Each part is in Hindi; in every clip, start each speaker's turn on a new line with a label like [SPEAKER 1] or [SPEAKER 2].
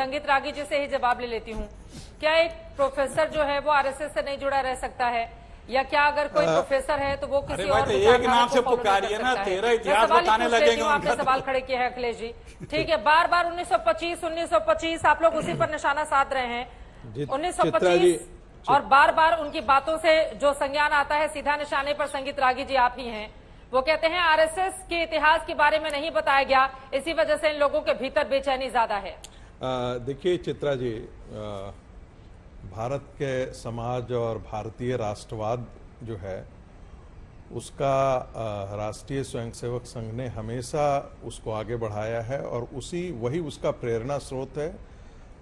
[SPEAKER 1] संगीत रागी जी से ही जवाब ले लेती हूँ। क्या एक प्रोफेसर जो है वो आरएसएस से नहीं जुड़ा रह सकता है, या क्या अगर कोई प्रोफेसर है तो वो किसी और
[SPEAKER 2] एक नाम से पुकारिए ना, तेरा इतिहास बताने लगेंगे।
[SPEAKER 1] आपने सवाल खड़े किए हैं अखिलेश जी, ठीक है। बार बार 1925 आप लोग उसी पर निशाना साध रहे हैं। 1925 और बार बार उनकी बातों से जो संज्ञान आता है सीधा निशाने पर संगीत रागी जी आप ही हैं। वो कहते हैं आरएसएस के इतिहास के बारे में नहीं बताया गया, इसी वजह से इन लोगों के भीतर बेचैनी ज्यादा है।
[SPEAKER 3] देखिए चित्रा जी, भारत के समाज और भारतीय राष्ट्रवाद जो है उसका राष्ट्रीय स्वयंसेवक संघ ने हमेशा उसको आगे बढ़ाया है और वही उसका प्रेरणा स्रोत है।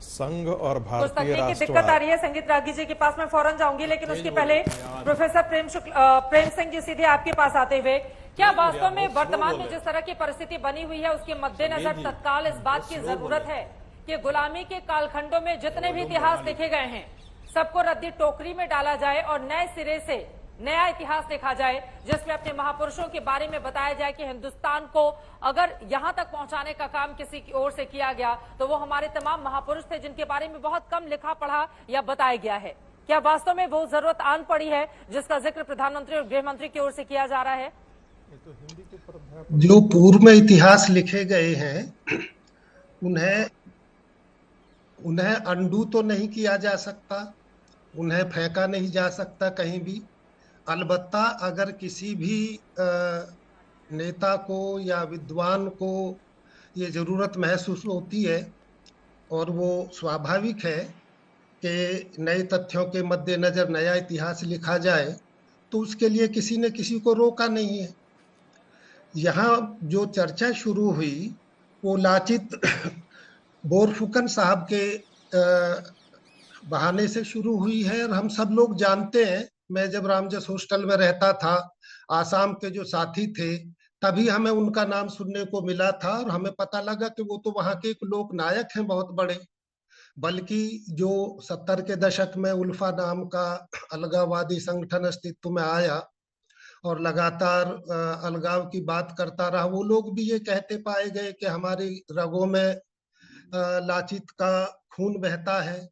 [SPEAKER 3] संघ और भारतीय राष्ट्रवाद।
[SPEAKER 1] दिक्कत आ रही है संगीत रागी जी के पास, मैं फौरन जाऊंगी, लेकिन उसके पहले प्रोफेसर प्रेम सिंह जी सीधे आपके पास आते हुए, क्या वास्तव में वर्तमान में जिस तरह की परिस्थिति बनी हुई है उसके मद्देनजर तत्काल इस बात की जरूरत है कि गुलामी के कालखंडों में जितने भी इतिहास लिखे गए हैं सबको रद्दी टोकरी में डाला जाए और नए सिरे से नया इतिहास देखा जाए, जिसमें अपने महापुरुषों के बारे में बताया जाए कि हिंदुस्तान को अगर यहां तक पहुंचाने का काम किसी की ओर से किया गया तो वो हमारे तमाम महापुरुष थे जिनके बारे में बहुत कम लिखा पढ़ा या बताया गया है। क्या वास्तव में वो जरूरत आन पड़ी है जिसका जिक्र प्रधानमंत्री और गृह मंत्री की ओर से किया जा रहा है?
[SPEAKER 4] जो पूर्व में इतिहास लिखे गए हैं उन्हें अंडू तो नहीं किया जा सकता, उन्हें फेंका नहीं जा सकता कहीं भी। अलबत्ता अगर किसी भी नेता को या विद्वान को ये जरूरत महसूस होती है और वो स्वाभाविक है कि नए तथ्यों के मद्देनजर नया इतिहास लिखा जाए, तो उसके लिए किसी ने किसी को रोका नहीं है। यहाँ जो चर्चा शुरू हुई वो लाचित बोरफुकन साहब के बहाने से शुरू हुई है और हम सब लोग जानते हैं। मैं जब रामजस हॉस्टल में रहता था, आसाम के जो साथी थे, तभी हमें उनका नाम सुनने को मिला था और हमें पता लगा कि वो तो वहां के एक लोक नायक हैं बहुत बड़े। बल्कि जो 70 के दशक में उल्फा नाम का अलगाववादी संगठन अस्तित्व में आया और लगातार अलगाव की बात करता रहा, वो लोग भी ये कहते पाए गए कि हमारी रगों में लाचित का खून बहता है।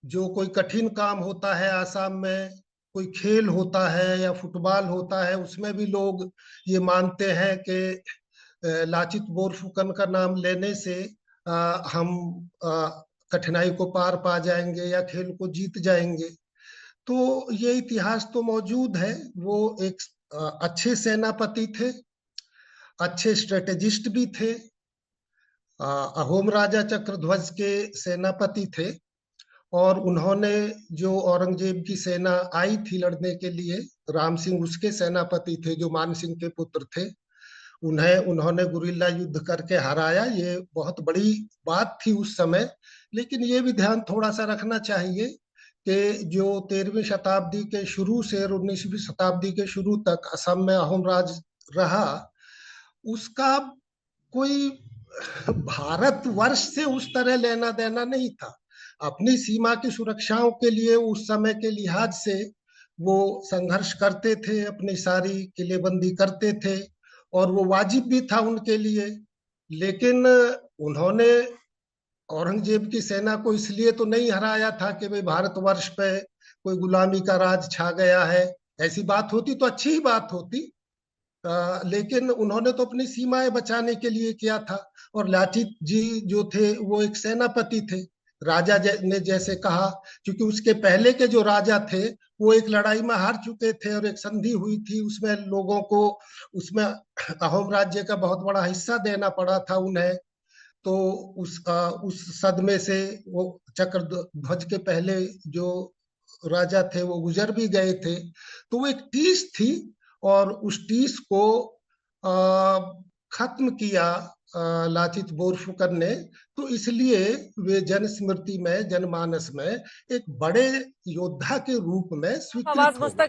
[SPEAKER 4] जो कोई कठिन काम होता है आसाम में, कोई खेल होता है या फुटबॉल होता है, उसमें भी लोग ये मानते हैं कि लाचित बोरफुकन का नाम लेने से हम कठिनाई को पार पा जाएंगे या खेल को जीत जाएंगे। तो ये इतिहास तो मौजूद है। वो एक अच्छे सेनापति थे, अच्छे स्ट्रेटेजिस्ट भी थे, अहोम राजा चक्रध्वज के सेनापति थे और उन्होंने जो औरंगजेब की सेना आई थी लड़ने के लिए, राम सिंह उसके सेनापति थे जो मान सिंह के पुत्र थे। उन्होंने गुरिल्ला युद्ध करके हराया। ये बहुत बड़ी बात थी उस समय। लेकिन ये भी ध्यान थोड़ा सा रखना चाहिए कि जो 13वीं शताब्दी के शुरू से 19वीं शताब्दी के शुरू तक असम में अहोम राज रहा, उसका कोई भारतवर्ष से उस तरह लेना देना नहीं था। अपनी सीमा की सुरक्षाओं के लिए उस समय के लिहाज से वो संघर्ष करते थे, अपनी सारी किलेबंदी करते थे और वो वाजिब भी था उनके लिए। लेकिन उन्होंने औरंगजेब की सेना को इसलिए तो नहीं हराया था कि भाई भारतवर्ष पे कोई गुलामी का राज छा गया है। ऐसी बात होती तो अच्छी ही बात होती, लेकिन उन्होंने तो अपनी सीमाएं बचाने के लिए किया था। और लाचित जी जो थे वो एक सेनापति थे। राजा ने जैसे कहा, क्योंकि उसके पहले के जो राजा थे वो एक लड़ाई में हार चुके थे और एक संधि हुई थी, उसमें लोगों को उसमें अहोम राज्य का बहुत बड़ा हिस्सा देना पड़ा था उन्हें। तो उस सदमे से वो चक्रध्वज के पहले जो राजा थे वो गुजर भी गए थे। तो वो एक टीस थी और उस टीस को खत्म किया लाचित बोरफुकन ने। तो इसलिए वे जनस्मृति में, जनमानस में एक बड़े योद्धा के रूप में स्वीकृत हो गए।